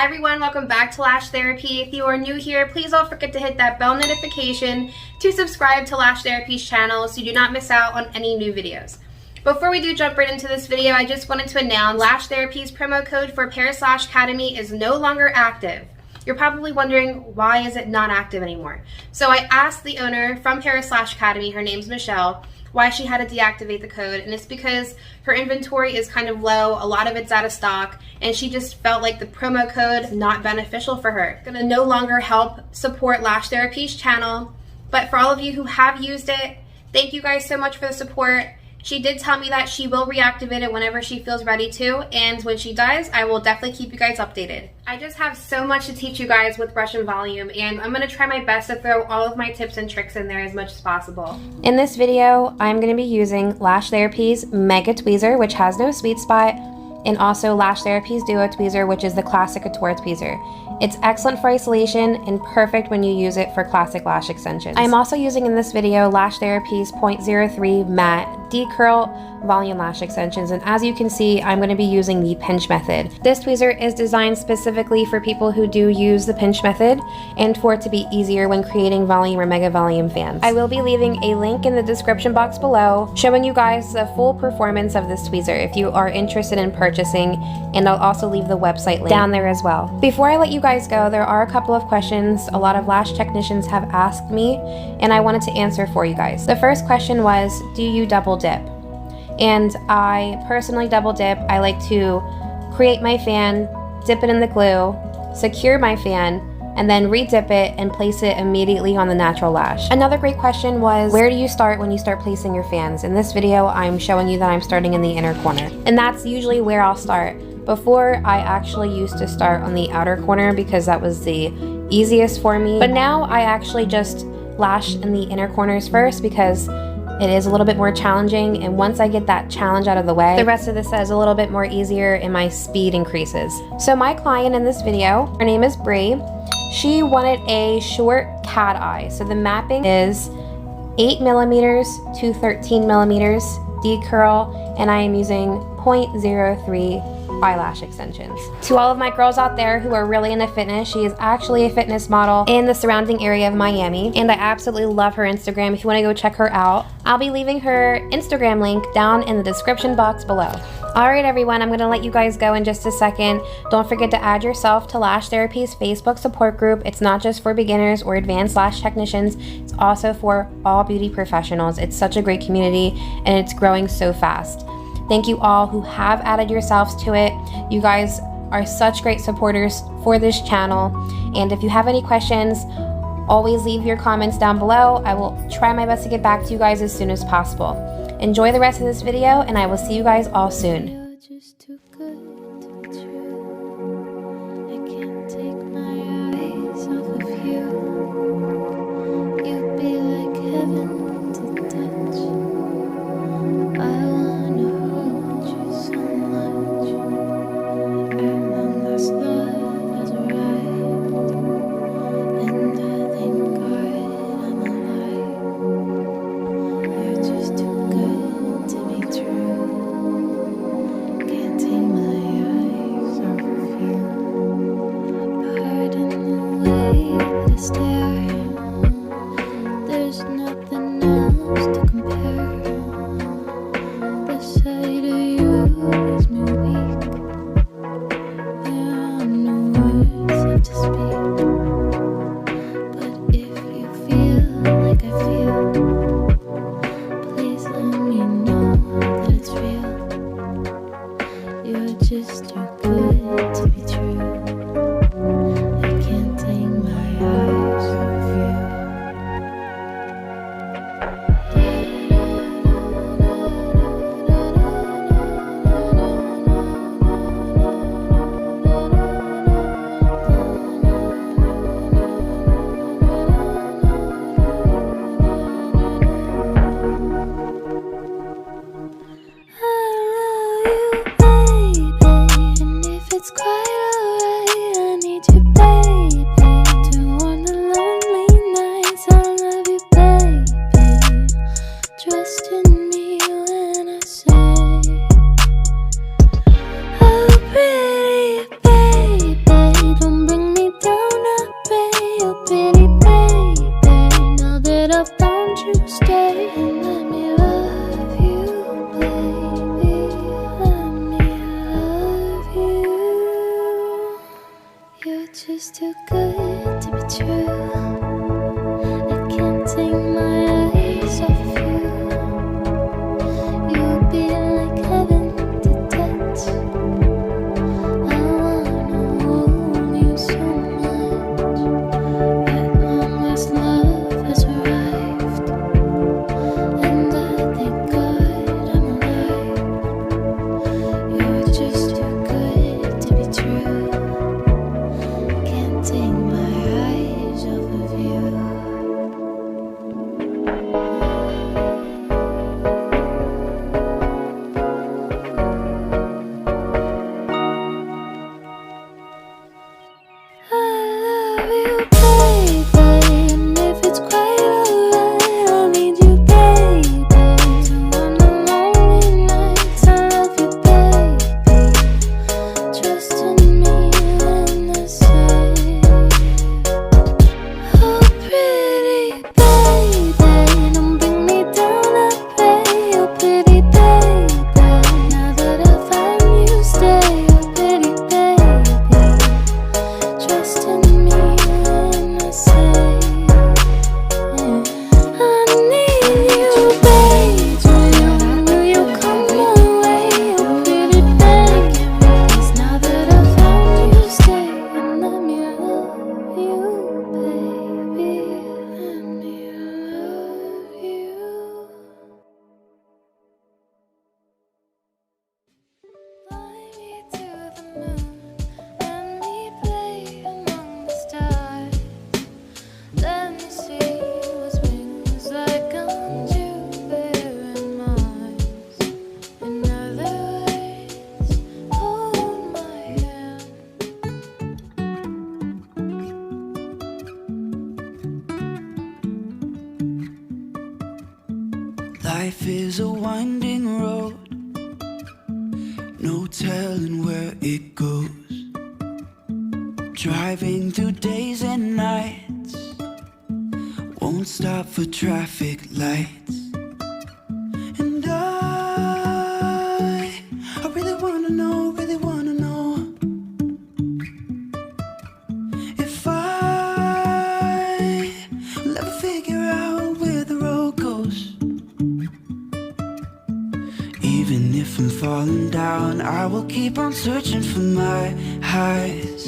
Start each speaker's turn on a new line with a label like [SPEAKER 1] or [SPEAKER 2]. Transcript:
[SPEAKER 1] Hi everyone, welcome back to Lash Therapy. If you are new here, please don't forget to hit that bell notification to subscribe to Lash Therapy's channel so you do not miss out on any new videos. Before we do jump right into this video, I just wanted to announce Lash Therapy's promo code for Paris Lash Academy is no longer active. You're probably wondering, why is it not active anymore? So I asked the owner from Paris Lash Academy, her name's Michelle, why she had to deactivate the code, and it's because her inventory is kind of low, a lot of it's out of stock, and she just felt like the promo code not beneficial for her. It's gonna no longer help support Lash Therapy's channel, but for all of you who have used it, thank you guys so much for the support. She did tell me that she will reactivate it whenever she feels ready to, and when she does, I will definitely keep you guys updated. I just have so much to teach you guys with brush and volume, and I'm going to try my best to throw all of my tips and tricks in there as much as possible. In this video, I'm going to be using Lash Therapy's Mega Tweezer, which has no sweet spot, and also Lash Therapy's Duo Tweezer, which is the classic couture tweezer. It's excellent for isolation and perfect when you use it for classic lash extensions. I'm also using in this video Lash Therapy's 0.03 Matte D-Curl Volume Lash Extensions, and as you can see, I'm going to be using the pinch method. This tweezer is designed specifically for people who do use the pinch method and for it to be easier when creating volume or mega volume fans. I will be leaving a link in the description box below showing you guys the full performance of this tweezer if you are interested in purchasing, and I'll also leave the website link down there as well. Before I let you guys go, there are a couple of questions a lot of lash technicians have asked me, and I wanted to answer for you guys. The first question was, do you double dip? And I personally double dip. I like to create my fan, dip it in the glue, secure my fan, and then re-dip it and place it immediately on the natural lash. Another great question was, where do you start when you start placing your fans? In this video, I'm showing you that I'm starting in the inner corner, and that's usually where I'll start. Before, I actually used to start on the outer corner because that was the easiest for me, but now I actually just lash in the inner corners first because it is a little bit more challenging, and once I get that challenge out of the way, the rest of this is a little bit more easier and my speed increases. So my client in this video, her name is Bree. She wanted a short cat eye. So the mapping is 8mm to 13mm D-curl, and I am using 0.03 eyelash extensions. To all of my girls out there who are really into fitness, she is actually a fitness model in the surrounding area of Miami, and I absolutely love her Instagram. If you want to go check her out, I'll be leaving her Instagram link down in the description box below. Alright everyone, I'm going to let you guys go in just a second. Don't forget to add yourself to Lash Therapy's Facebook support group. It's not just for beginners or advanced lash technicians, it's also for all beauty professionals. It's such a great community and it's growing so fast. Thank you all who have added yourselves to it. You guys are such great supporters for this channel. And if you have any questions, always leave your comments down below. I will try my best to get back to you guys as soon as possible. Enjoy the rest of this video, and I will see you guys all soon.
[SPEAKER 2] Just too good to be true. I can't take my eyes
[SPEAKER 3] is a winding road, no telling where it goes. Driving through days and nights, won't stop for traffic lights. And I really wanna know, if I will ever figure out where the road goes. Even if I'm falling down, I will keep on searching for my highs.